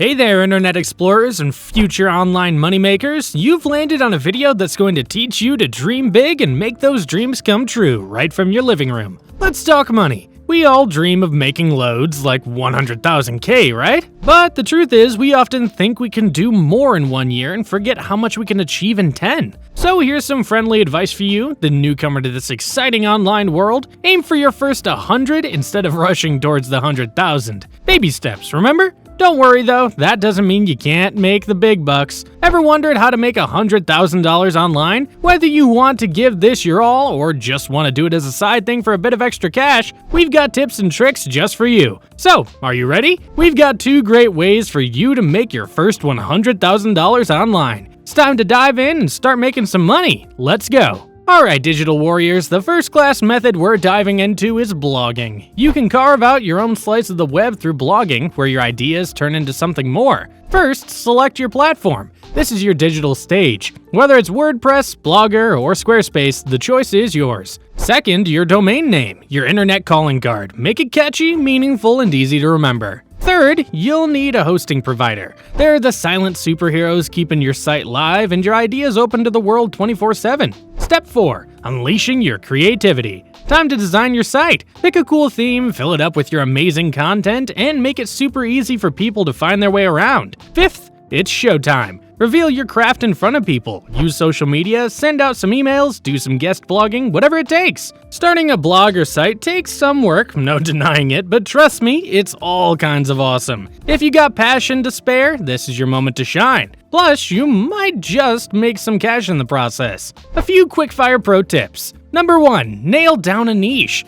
Hey there, Internet Explorers and future online moneymakers. You've landed on a video that's going to teach you to dream big and make those dreams come true right from your living room. Let's talk money. We all dream of making loads like 100,000K, right? But the truth is, we often think we can do more in 1 year and forget how much we can achieve in 10. So here's some friendly advice for you, the newcomer to this exciting online world. Aim for your first 100 instead of rushing towards the 100,000. Baby steps, remember? Don't worry though, that doesn't mean you can't make the big bucks. Ever wondered how to make $100,000 online? Whether you want to give this your all or just want to do it as a side thing for a bit of extra cash, we've got tips and tricks just for you. So, are you ready? We've got 2 great ways for you to make your first $100,000 online. It's time to dive in and start making some money. Let's go. Alright, digital warriors, the first class method we're diving into is blogging. You can carve out your own slice of the web through blogging, where your ideas turn into something more. First, select your platform. This is your digital stage. Whether it's WordPress, Blogger, or Squarespace, the choice is yours. Second, your domain name, your internet calling card. Make it catchy, meaningful, and easy to remember. Third, you'll need a hosting provider. They're the silent superheroes keeping your site live and your ideas open to the world 24/7. Step 4. Unleashing your creativity. Time to design your site. Pick a cool theme, fill it up with your amazing content, and make it super easy for people to find their way around. Fifth, it's showtime. Reveal your craft in front of people. Use social media, send out some emails, do some guest blogging, whatever it takes. Starting a blog or site takes some work, no denying it, but trust me, it's all kinds of awesome. If you got passion to spare, this is your moment to shine. Plus, you might just make some cash in the process. A few quick-fire pro tips. Number 1, nail down a niche.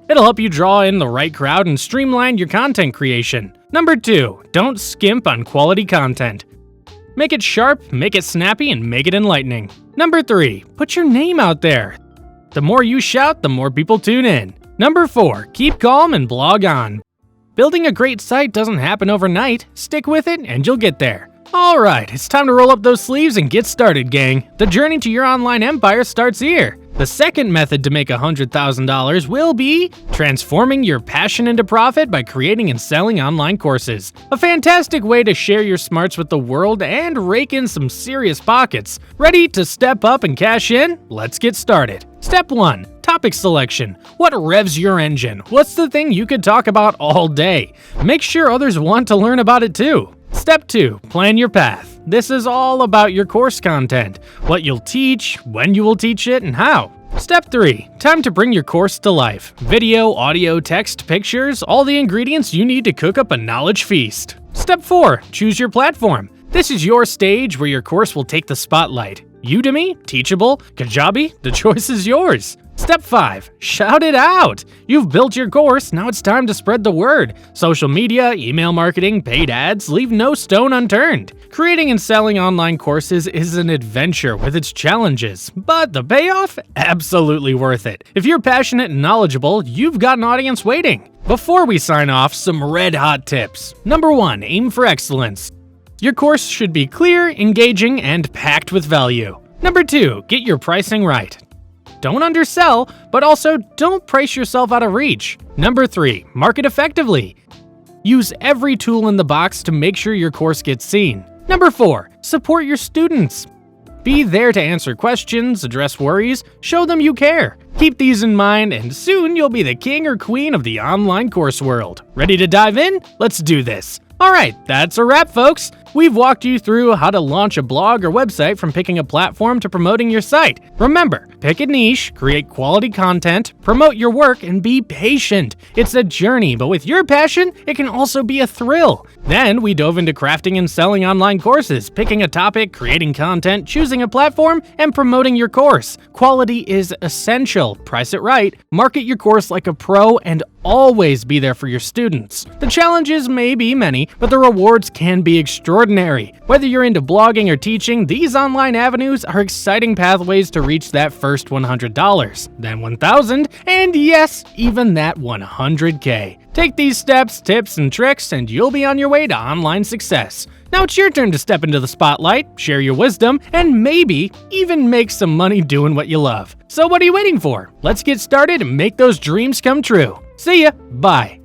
It'll help you draw in the right crowd and streamline your content creation. Number 2, don't skimp on quality content. Make it sharp, make it snappy, and make it enlightening. Number 3, put your name out there. The more you shout, the more people tune in. Number 4, keep calm and blog on. Building a great site doesn't happen overnight. Stick with it and you'll get there. Alright, it's time to roll up those sleeves and get started, gang. The journey to your online empire starts here. The second method to make $100,000 will be transforming your passion into profit by creating and selling online courses. A fantastic way to share your smarts with the world and rake in some serious pockets. Ready to step up and cash in? Let's get started. Step 1. Topic selection. What revs your engine? What's the thing you could talk about all day? Make sure others want to learn about it too. Step 2. Plan your path. This is all about your course content, what you'll teach, when you will teach it, and how. Step 3. Time to bring your course to life. Video, audio, text, pictures, all the ingredients you need to cook up a knowledge feast. Step 4. Choose your platform. This is your stage where your course will take the spotlight. Udemy, Teachable, Kajabi, the choice is yours. Step 5. Shout it out! You've built your course, now it's time to spread the word. Social media, email marketing, paid ads, leave no stone unturned. Creating and selling online courses is an adventure with its challenges, but the payoff? Absolutely worth it. If you're passionate and knowledgeable, you've got an audience waiting. Before we sign off, some red-hot tips. Number 1. Aim for excellence. Your course should be clear, engaging, and packed with value. Number 2. Get your pricing right. Don't undersell, but also don't price yourself out of reach. Number 3, market effectively. Use every tool in the box to make sure your course gets seen. Number 4, support your students. Be there to answer questions, address worries, show them you care. Keep these in mind, and soon you'll be the king or queen of the online course world. Ready to dive in? Let's do this. Alright, that's a wrap, folks. We've walked you through how to launch a blog or website from picking a platform to promoting your site. Remember, pick a niche, create quality content, promote your work, and be patient. It's a journey, but with your passion, it can also be a thrill. Then we dove into crafting and selling online courses, picking a topic, creating content, choosing a platform, and promoting your course. Quality is essential. Price it right, market your course like a pro, and always be there for your students. The challenges may be many, but the rewards can be extraordinary. Whether you're into blogging or teaching, these online avenues are exciting pathways to reach that first $100, then $1,000, and yes, even that $100K. Take these steps, tips, and tricks, and you'll be on your way to online success. Now it's your turn to step into the spotlight, share your wisdom, and maybe even make some money doing what you love. So what are you waiting for? Let's get started and make those dreams come true. See ya, bye.